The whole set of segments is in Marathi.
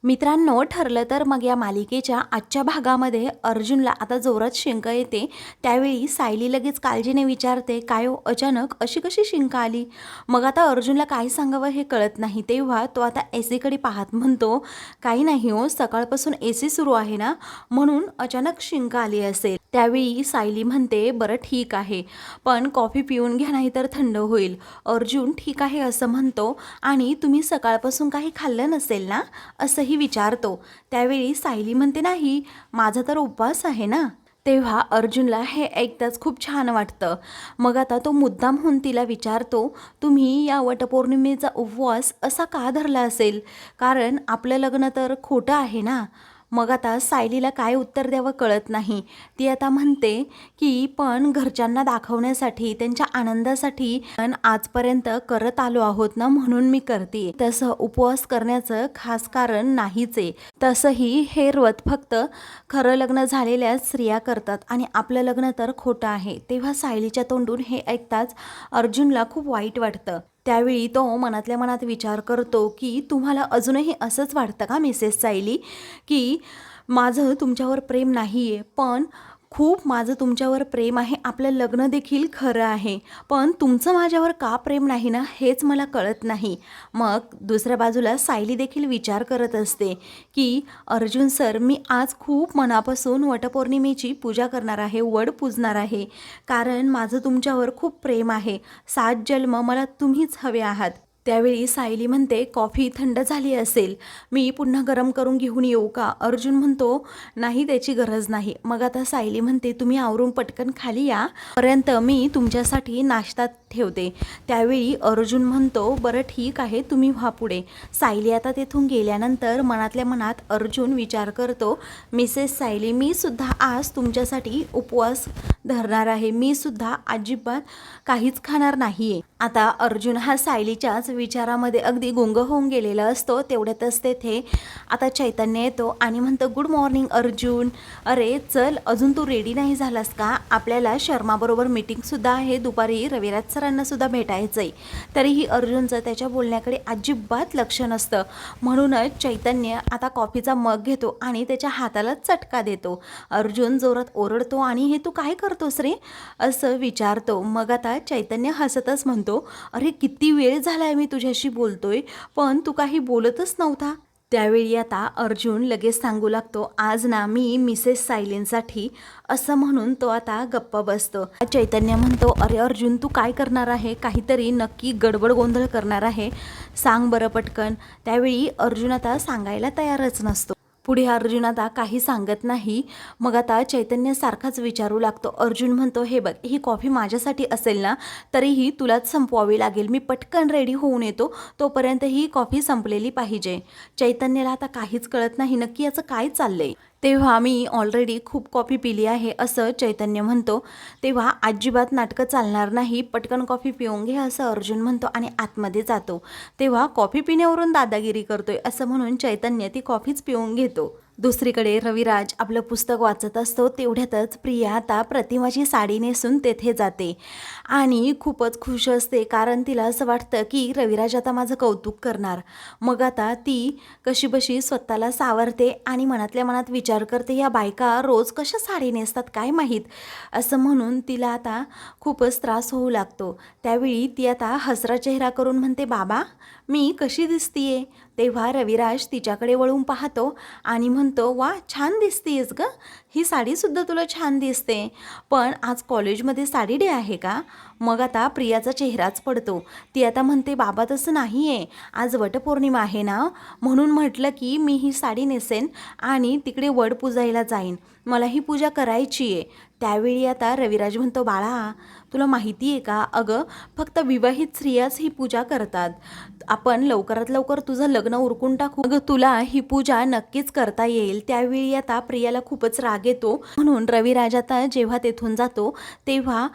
मित्रांनो, ठरलं तर मग या मालिकेच्या आजच्या भागामध्ये अर्जुनला आता जोरात शिंक येते. त्यावेळी सायली लगेच काळजीने विचारते, काय हो अचानक अशी कशी शिंक आली? मग आता अर्जुनला काय सांगावं हे कळत नाही. तेव्हा तो आता एसीकडे पाहत म्हणतो, काही नाही हो, सकाळपासून एसी सुरू आहे ना, म्हणून अचानक शिंक आली असेल. त्यावेळी सायली म्हणते, बरं ठीक आहे, पण कॉफी पिऊन घ्या नाही तर थंड होईल. अर्जुन ठीक आहे असं म्हणतो आणि तुम्ही सकाळपासून काही खाल्लं नसेल ना असंही विचारतो. त्यावेळी सायली म्हणते, नाही, माझा तर उपवास आहे ना. तेव्हा अर्जुनला हे ऐकताच खूप छान वाटतं. मग आता तो मुद्दामहून तिला विचारतो, तुम्ही या वटपौर्णिमेचा उपवास असा का धरला असेल? कारण आपलं लग्न तर खोटं आहे ना. मग आता सायलीला काय उत्तर द्यावं कळत नाही. ती आता म्हणते की पण घरच्यांना दाखवण्यासाठी, त्यांच्या आनंदासाठी पण आजपर्यंत करत आलो आहोत ना, म्हणून मी करते. तसं उपवास करण्याचं खास कारण नाहीच आहे. तसंही हे व्रत फक्त खरं लग्न झालेल्या स्त्रिया करतात आणि आपलं लग्न तर खोटं आहे. तेव्हा सायलीच्या तोंडून हे ऐकताच अर्जुनला खूप वाईट वाटतं. त्यावेळी तो मनातल्या मनात विचार करतो की तुम्हाला अजूनही असंच वाटतं का मिसेस सायली, की माझं तुमच्यावर प्रेम नाही आहे, पण खूप माझं तुमच्यावर प्रेम आहे, आपलं लग्न देखील खरं आहे, पण तुमचं माझ्यावर का प्रेम नाही ना हेच मला कळत नाही. मग दुसऱ्या बाजूला सायली देखील विचार करत असते की अर्जुन सर, मी आज खूप मनापासून वटपौर्णिमेची पूजा करणार आहे, वड पूजणार आहे, कारण माझं तुमच्यावर खूप प्रेम आहे. 7 जन्म मला तुम्हीच हवे आहात. त्यावेळी सायली म्हणते, कॉफी थंड झाली असेल, मी पुन्हा गरम करून घेऊन येऊ का? अर्जुन म्हणतो, नाही, त्याची गरज नाही. मग आता सायली म्हणते, तुम्ही आवरून पटकन खाली या, पर्यंत मी तुमच्यासाठी नाश्ता ठेवते. त्यावेळी अर्जुन म्हणतो, बरं ठीक आहे, तुम्ही व्हा पुढे. सायली आता तेथून गेल्यानंतर मनातल्या मनात अर्जुन विचार करतो, मिसेस सायली, मी सुद्धा आज तुमच्यासाठी उपवास धरणार आहे, मी सुद्धा अजिबात काहीच खाणार नाही आहे. आता अर्जुन हा सायलीच्याच विचारामध्ये अगदी गुंग होऊन गेलेला असतो. तेवढ्यातच तेथे आता चैतन्य येतो आणि म्हणतो, गुड मॉर्निंग अर्जुन, अरे चल, अजून तू रेडी नाही झालास का? आपल्याला शर्माबरोबर मीटिंगसुद्धा आहे, दुपारी रविराज सरांना सुद्धा भेटायचं आहे. तरीही अर्जुनचं त्याच्या बोलण्याकडे अजिबात लक्ष नसतं. म्हणूनच चैतन्य आता कॉफीचा मग घेतो आणि त्याच्या हाताला चटका देतो. अर्जुन जोरात ओरडतो आणि हे तू काय करतोस रे असं विचारतो. मग आता चैतन्य हसतच म्हणतो, अरे किती वेळ झालाय मी तुझ्याशी बोलतोय, पण तू काही बोलतच नव्हता. त्यावेळी आता अर्जुन लगेच सांगू लागतो, आज ना मी मिसेस सायलींसाठी, असं म्हणून तो आता गप्प बसतो. चैतन्य म्हणतो, अरे अर्जुन, तू काय करणार आहे? काहीतरी नक्की गडबड गोंधळ करणार आहे, सांग बरं पटकन. त्यावेळी अर्जुन आता सांगायला तयारच नसतो. पुढे अर्जुन आता काही सांगत नाही. मग आता चैतन्य सारखाच विचारू लागतो. अर्जुन म्हणतो, हे बघ, ही कॉफी माझ्यासाठी असेल ना, तरीही तुलाच संपवावी लागेल, मी पटकन रेडी होऊन येतो, तोपर्यंत ही कॉफी संपलेली पाहिजे. चैतन्याला आता काहीच कळत नाही, नक्की याचं काय चाललंय. तेव्हा मी ऑलरेडी खूप कॉफी पिली आहे असं चैतन्य म्हणतो. तेव्हा अजिबात नाटकं चालणार नाही, पटकन कॉफी पिऊन घे असं अर्जुन म्हणतो आणि आतमध्ये जातो. तेव्हा कॉफी पिण्यावरून दादागिरी करतोय असं म्हणून चैतन्य ती कॉफीच पिऊन घेतो. दुसरीकडे रविराज आपलं पुस्तक वाचत असतो. तेवढ्यातच प्रिया आता प्रतिमाची साडी नेसून तेथे जाते आणि खूपच खुश असते, कारण तिला असं वाटतं की रविराज आता माझं कौतुक करणार. मग आता ती कशीबशी स्वतःला सावरते आणि मनातल्या मनात विचार करते, या बायका रोज कशा साडी नेसतात काय माहीत, असं म्हणून तिला आता खूपच त्रास होऊ लागतो. त्यावेळी ती आता हसरा चेहरा करून म्हणते, बाबा मी कशी दिसतीये? तेव्हा रविराज तिच्याकडे वळून पाहतो आणि म्हणतो, वा, छान दिसतीयस ग, ही साडीसुद्धा तुला छान दिसते, पण आज कॉलेजमध्ये साडी डे आहे का? मग आता प्रियाचा चेहराच पडतो. ती आता म्हणते, बाबा तसं नाही आहे, आज वटपौर्णिमा आहे ना, म्हणून म्हटलं की मी ही साडी नेसेन आणि तिकडे वड पूजायला जाईन, मला ही पूजा करायची आहे. त्यावेळी आता रविराज म्हणतो, बाळा तुला माहिती आहे का, अगं फक्त विवाहित स्त्रियाच ही पूजा करतात, आपण लवकरात लवकर तुझं लग्न उरकून टाकू, अगं तुला ही पूजा नक्कीच करता येईल. त्यावेळी आता प्रियाला खूपच राग येतो. म्हणून रविराज आता जेव्हा तेथून जातो तेव्हा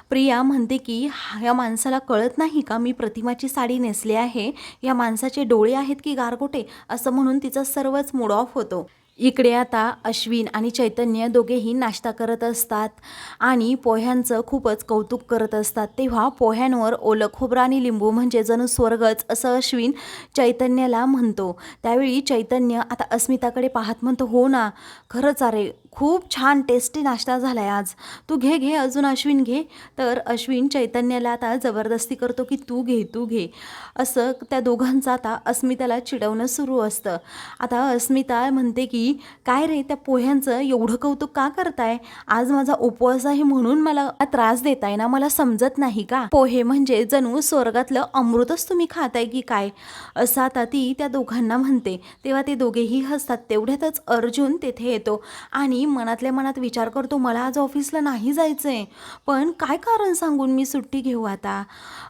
प्रिया म्हणते की या माणसाला कळत नाही का, मी प्रतिमाची साडी नेसली आहे, या माणसाचे डोळे आहेत की गारगोटे, असं म्हणून तिचा सर्वच मूड ऑफ होतो. इकडे आता अश्विन आणि चैतन्य दोघेही नाश्ता करत असतात आणि पोह्यांचं खूपच कौतुक करत असतात. तेव्हा पोह्यांवर ओलं खोबरं आणि लिंबू म्हणजे जणू स्वर्गच असं अश्विन चैतन्याला म्हणतो. त्यावेळी चैतन्य आता अस्मिताकडे पाहत म्हणतो, हो ना, खरंच अरे खूप छान टेस्टी नाश्ता झाला आहे आज, तू घे घे अजून अश्विन घे. तर अश्विन चैतन्याला आता जबरदस्ती करतो की तू घे तू घे असं. त्या दोघांचं आता अस्मिताला चिडवणं सुरू असतं. आता अस्मिता म्हणते की काय रे, त्या पोह्यांचं एवढं कौतुक का करताय? आज माझा उपवास आहे म्हणून मला त्रास देताय ना? मला समजत नाही का? पोहे म्हणजे जणू स्वर्गातलं अमृतच तुम्ही खाताय की काय? असं आता ती त्या दोघांना म्हणते. तेव्हा ते दोघेही हसतात. तेवढ्यातच अर्जुन तेथे येतो आणि मनातल्या मनात विचार करतो, मला आज ऑफिसला नाही जायचंय, पण काय कारण सांगून मी सुट्टी घेऊ आता,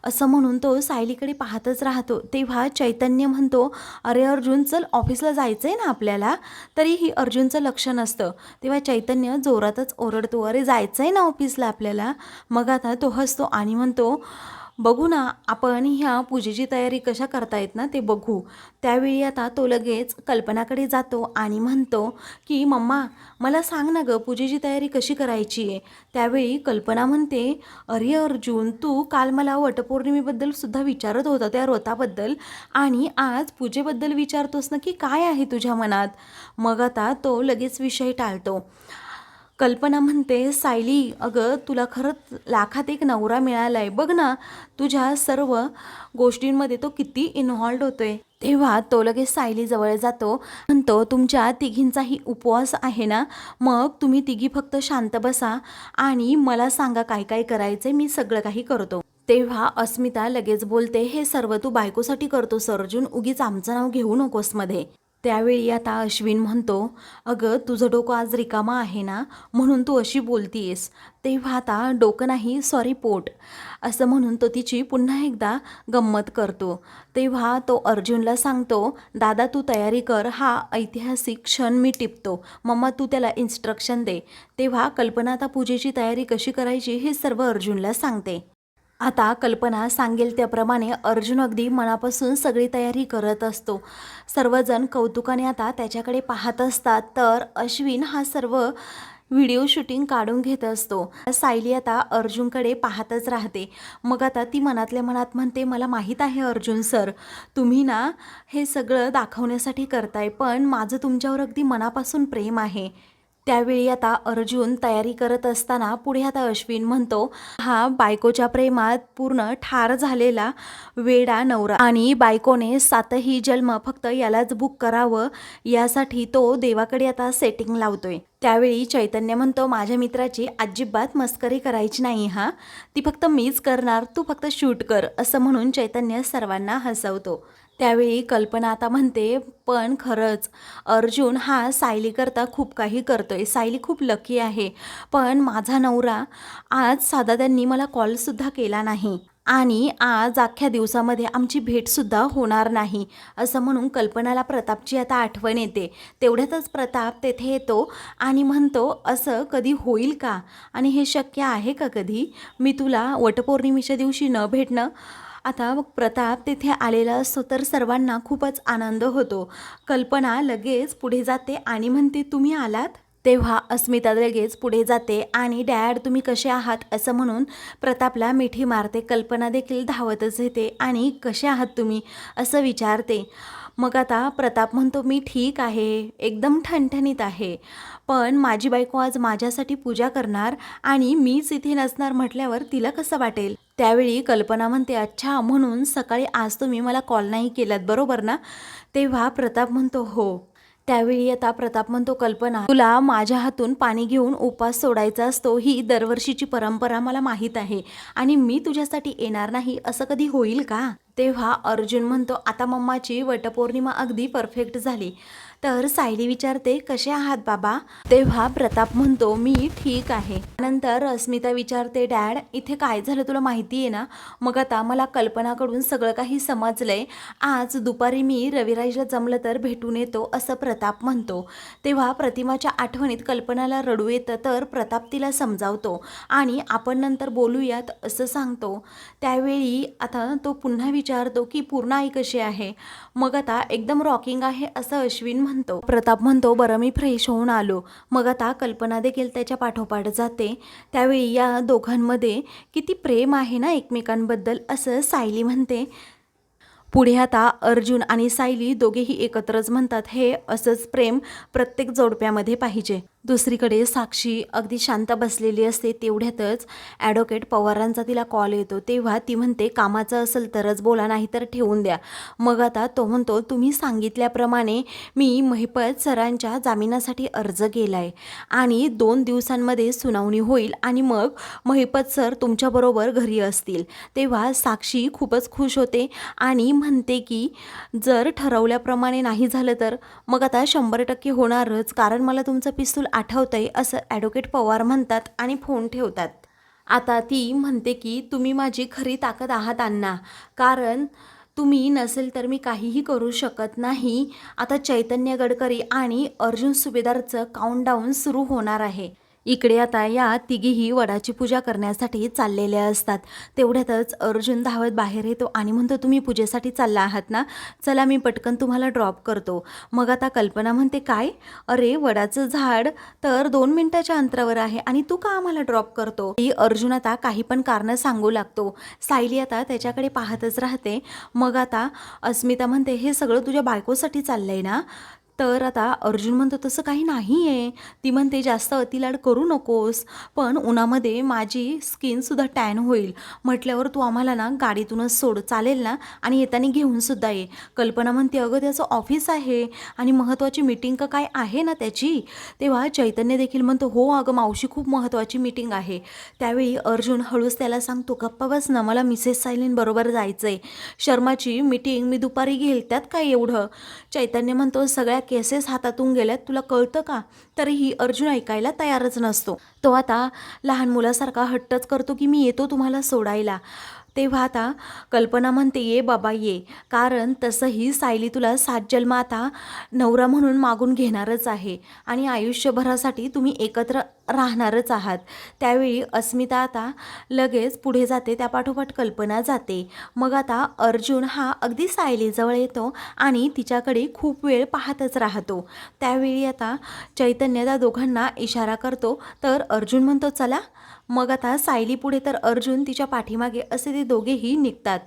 असं म्हणून तो सायलीकडे पाहतच राहतो. तेव्हा चैतन्य म्हणतो, अरे अर्जुन चल, ऑफिसला जायचंय ना आपल्याला. तरीही अर्जुनचं लक्ष नसतं. तेव्हा चैतन्य जोरातच ओरडतो, अरे जायचंय ना ऑफिसला आपल्याला. मग आता तो हसतो आणि म्हणतो, बघू ना आपण ह्या पूजेची तयारी कशा करतायत ना ते बघू. त्यावेळी आता तो लगेच कल्पनाकडे जातो आणि म्हणतो की मम्मा मला सांग ना गं, पूजेची तयारी कशी करायची आहे. त्यावेळी कल्पना म्हणते, अरे अर्जुन, तू काल मला वटपौर्णिमेबद्दल सुद्धा विचारत होता, त्या व्रताबद्दल, आणि आज पूजेबद्दल विचारतोस ना, की काय आहे तुझ्या मनात. मग आता तो लगेच विषय टाळतो. कल्पना म्हणते, सायली अगं तुला खरंच लाखात एक नवरा मिळाला आहे बघ ना, तुझ्या सर्व गोष्टींमध्ये तो किती इन्व्हॉल्ड होतोय. तेव्हा तो लगेच सायलीजवळ जातो, म्हणतो, तुमच्या तिघींचाही उपवास आहे ना, मग तुम्ही तिघी फक्त शांत बसा आणि मला सांगा काय काय करायचंय, मी सगळं काही करतो. तेव्हा अस्मिता लगेच बोलते, हे सर्व तू बायकोसाठी करतोस अर्जुन, उगीच आमचं नाव घेऊ नकोस मध्ये. त्यावेळी आता अश्विन म्हणतो, अगं तुझं डोकं आज रिकामा आहे ना, म्हणून तू अशी बोलतीयस. तेव्हा आता डोकं नाही, सॉरी पोट, असं म्हणून तो तिची पुन्हा एकदा गंमत करतो. तेव्हा तो अर्जुनला सांगतो, दादा तू तयारी कर, हा ऐतिहासिक क्षण मी टिपतो, मम्मा तू त्याला इन्स्ट्रक्शन दे. तेव्हा कल्पना आता पूजेची तयारी कशी करायची हे सर्व अर्जुनला सांगते. आता कल्पना सांगेल त्याप्रमाणे अर्जुन अगदी मनापासून सगळी तयारी करत असतो. सर्वजण कौतुकाने आता त्याच्याकडे पाहत असतात. तर अश्विन हा सर्व व्हिडिओ शूटिंग काढून घेत असतो. सायली आता अर्जुनकडे पाहतच राहते. मग आता ती मनातल्या मनात म्हणते, मला माहीत आहे अर्जुन सर, तुम्ही ना हे सगळं दाखवण्यासाठी करताय, पण माझं तुमच्यावर अगदी मनापासून प्रेम आहे. त्यावेळी आता अर्जुन तयारी करत असताना पुढे आता अश्विन म्हणतो, हा बायकोच्या प्रेमात पूर्ण ठार झालेला वेडा नवरा, आणि बायकोने 7ही जन्म फक्त यालाच बुक करावं यासाठी तो देवाकडे आता सेटिंग लावतोय. त्यावेळी चैतन्य म्हणतो, माझ्या मित्राची अजिबात मस्करी करायची नाही हा, ती फक्त मीच करणार, तू फक्त शूट कर, असं म्हणून चैतन्य सर्वांना हसवतो. त्यावेळी कल्पना आता म्हणते, पण खरंच अर्जुन हा सायलीकरता खूप काही करतोय, सायली खूप लकी आहे, पण माझा नवरा आज साधा त्यांनी मला कॉलसुद्धा केला नाही आणि आज अख्ख्या दिवसामध्ये आमची भेटसुद्धा होणार नाही, असं म्हणून कल्पनाला प्रतापची आता आठवण येते. तेवढ्यातच प्रताप तेथे येतो आणि म्हणतो, असं कधी होईल का, आणि हे शक्य आहे का कधी, मी तुला वटपौर्णिमेच्या दिवशी न भेटणं. आता मग प्रताप तिथे आलेला असतो तर सर्वांना खूपच आनंद होतो. कल्पना लगेच पुढे जाते आणि म्हणते, तुम्ही आलात. तेव्हा अस्मिता लगेच पुढे जाते आणि डॅड तुम्ही कसे आहात असं म्हणून प्रतापला मिठी मारते. कल्पना देखील धावतच येते आणि कसे आहात तुम्ही असं विचारते. मग आता प्रताप म्हणतो, मी ठीक आहे, एकदम ठणठणीत आहे, पण माझी बायको आज माझ्यासाठी पूजा करणार आणि मीच इथे नसणार म्हटल्यावर तिला कसं वाटेल. त्यावेळी कल्पना म्हणते, अच्छा म्हणून सकाळी आज तुम्ही मला कॉल नाही केलात बरोबर ना. तेव्हा प्रताप म्हणतो, हो. त्यावेळी आता प्रताप म्हणतो, कल्पना तुला माझ्या हातून पाणी घेऊन उपास सोडायचा असतो, ही दरवर्षीची परंपरा मला माहीत आहे, आणि मी तुझ्यासाठी येणार नाही असं कधी होईल का. तेव्हा अर्जुन म्हणतो, आता मम्माची वटपौर्णिमा अगदी परफेक्ट झाली. तर सायली विचारते, कसे आहात बाबा. तेव्हा प्रताप म्हणतो, मी ठीक आहे. नंतर अस्मिता विचारते, डॅड इथे काय झालं तुला माहिती आहे ना. मग आता मला कल्पनाकडून सगळं काही समजलंय, आज दुपारी मी रविराजला जमलं तर भेटून येतो असं प्रताप म्हणतो. तेव्हा प्रतिमाच्या आठवणीत कल्पनाला रडू येतं, तर प्रताप तिला समजावतो आणि आपण नंतर बोलूयात असं सांगतो. त्यावेळी आता तो पुन्हा विचार विचारतो की पूर्ण आई कशी आहे. मग आता एकदम रॉकिंग आहे असं अश्विन म्हणतो. प्रताप म्हणतो बरं मी फ्रेश होऊन आलो. मग आता कल्पना देखील त्याच्या पाठोपाठ जाते. त्यावेळी या दोघांमध्ये किती प्रेम आहे ना एकमेकांबद्दल असं सायली म्हणते. पुढे आता अर्जुन आणि सायली दोघेही एकत्रच म्हणतात हे असंच प्रेम प्रत्येक जोडप्यामध्ये पाहिजे. दुसरीकडे साक्षी अगदी शांत बसलेली असते. तेवढ्यातच ॲडव्होकेट पवारांचा तिला कॉल येतो. तेव्हा ती म्हणते कामाचं असेल तरच बोला, नाही तर ठेवून द्या. मग आता तो म्हणतो तुम्ही सांगितल्याप्रमाणे मी महिपत सरांच्या जामिनासाठी अर्ज केला आहे आणि 2 दिवसांमध्ये सुनावणी होईल आणि मग महिपत सर तुमच्याबरोबर घरी असतील. तेव्हा साक्षी खूपच खुश होते आणि म्हणते की जर ठरवल्याप्रमाणे नाही झालं तर मग आता 100% होणारच, कारण मला तुमचं पिस्तूल आठवतंय असं ॲडव्होकेट पवार म्हणतात आणि फोन ठेवतात. आता ती म्हणते की तुम्ही माझी खरी ताकद आहात अण्णा, कारण तुम्ही नसेल तर मी काहीही करू शकत नाही. आता चैतन्य गडकरी आणि अर्जुन सुभेदारचं काउंटडाऊन सुरू होणार आहे. इकडे आता या तिघीही वडाची पूजा करण्यासाठी चाललेल्या असतात. तेवढ्यातच अर्जुन धावत बाहेर येतो आणि म्हणतो तुम्ही पूजेसाठी चालला आहात ना, चला मी पटकन तुम्हाला ड्रॉप करतो. मग आता कल्पना म्हणते काय, अरे वडाचं झाड तर 2 मिनिटाच्या अंतरावर आहे आणि तू का आम्हाला ड्रॉप करतो. ही अर्जुन आता काही पण कारणं सांगू लागतो. सायली आता त्याच्याकडे पाहतच राहते. मग आता अस्मिता म्हणते हे सगळं तुझ्या बायकोसाठी चाललंय ना. तर आता अर्जुन म्हणतो तसं काही नाही आहे. ती म्हणते जास्त अतिलाड करू नकोस, पण उन्हामध्ये माझी स्किनसुद्धा टॅन होईल. म्हटल्यावर तू आम्हाला ना गाडीतूनच सोड चालेल ना, आणि येताना घेऊनसुद्धा ये. कल्पना म्हणते अगं त्याचं ऑफिस आहे आणि महत्त्वाची मीटिंग का काय आहे ना त्याची. तेव्हा चैतन्य देखील म्हणतो हो अगं मावशी खूप महत्त्वाची मीटिंग आहे. त्यावेळी अर्जुन हळूच त्याला सांगतो गप्पा बस ना, मला मिसेस सायलींबरोबर जायचं आहे. शर्माची मीटिंग मी दुपारी घेईल, त्यात काय एवढं. चैतन्य म्हणतो सगळ्या केसेस हातातून गेल्यात तुला कळतं का. तरीही अर्जुन ऐकायला तयारच नसतो. तो आता लहान मुलासारखा हट्टच करतो की मी येतो तुम्हाला सोडायला. तेव्हा आता कल्पना म्हणते ये बाबा ये, कारण तसंही सायली तुला 7 जन्म आता नवरा म्हणून मागून घेणारच आहे आणि आयुष्यभरासाठी तुम्ही एकत्र राहणारच आहात. त्यावेळी अस्मिता आता लगेच पुढे जाते, त्यापाठोपाठ कल्पना जाते. मग आता अर्जुन हा अगदी सायलीजवळ येतो आणि तिच्याकडे खूप वेळ पाहतच राहतो. त्यावेळी आता चैतन्य त्या दोघांना इशारा करतो तर अर्जुन म्हणतो चला. मग आता सायली पुढे तर अर्जुन तिच्या पाठीमागे असे ते दोघेही निघतात.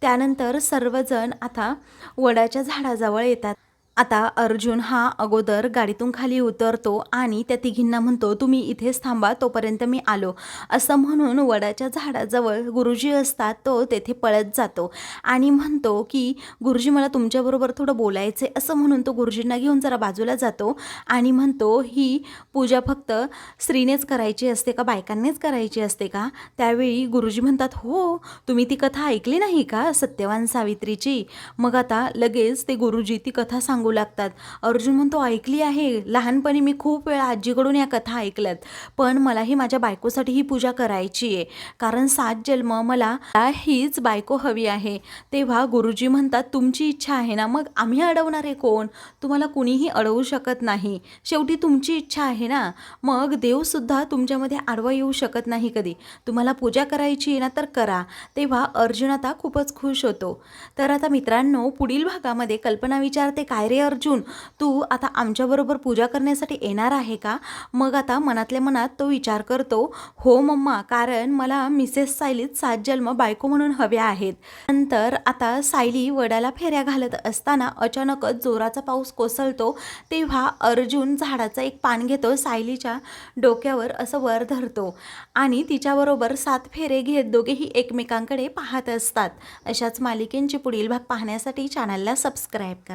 त्यानंतर सर्वजण आता वडाच्या झाडाजवळ येतात. आता अर्जुन हा अगोदर गाडीतून खाली उतरतो आणि त्या तिघींना म्हणतो तुम्ही इथेच थांबा तोपर्यंत मी आलो. असं म्हणून वडाच्या झाडाजवळ गुरुजी असतात, तो तेथे पळत जातो आणि म्हणतो की गुरुजी मला तुमच्याबरोबर थोडं बोलायचं आहे. असं म्हणून तो गुरुजींना घेऊन जरा बाजूला जातो आणि म्हणतो ही पूजा फक्त स्त्रीनेच करायची असते का, बायकांनीच करायची असते का. त्यावेळी गुरुजी म्हणतात हो, तुम्ही ती कथा ऐकली नाही का सत्यवान सावित्रीची. मग आता लगेच ते गुरुजी ती कथा सांगू लागतात. अर्जुन म्हणतो ऐकली आहे, लहानपणी मी खूप वेळा आजीकडून या कथा ऐकल्यात, पण मलाही माझ्या बायकोसाठी ही पूजा करायची आहे, कारण 7 जन्म मला हीच बायको हवी आहे. तेव्हा गुरुजी म्हणतात तुमची इच्छा आहे ना, मग आम्ही अडवणारे कोण, तुम्हाला कुणीही अडवू शकत नाही. शेवटी तुमची इच्छा आहे ना, मग देवसुद्धा तुमच्यामध्ये आडवा येऊ शकत नाही कधी. तुम्हाला पूजा करायची आहे ना तर करा. तेव्हा अर्जुन आता खूपच खुश होतो. तर आता मित्रांनो पुढील भागामध्ये कल्पना विचारते काय रे अर्जुन, तू आता आमच्याबरोबर पूजा करण्यासाठी येणार आहे का. मग आता मनातल्या मनात तो विचार करतो हो मम्मा, कारण मला मिसेस सायलीत 7 जन्म बायको म्हणून हव्या आहेत. नंतर आता सायली वडाला फेऱ्या घालत असताना अचानकच जोराचा पाऊस कोसळतो. तेव्हा अर्जुन झाडाचं एक पान घेतो, सायलीच्या डोक्यावर असं वर धरतो आणि तिच्याबरोबर 7 फेरे घेत दोघेही एकमेकांकडे पाहत असतात. अशाच मालिकेंचे पुढील भाग पाहण्यासाठी चॅनलला सबस्क्राईब करा.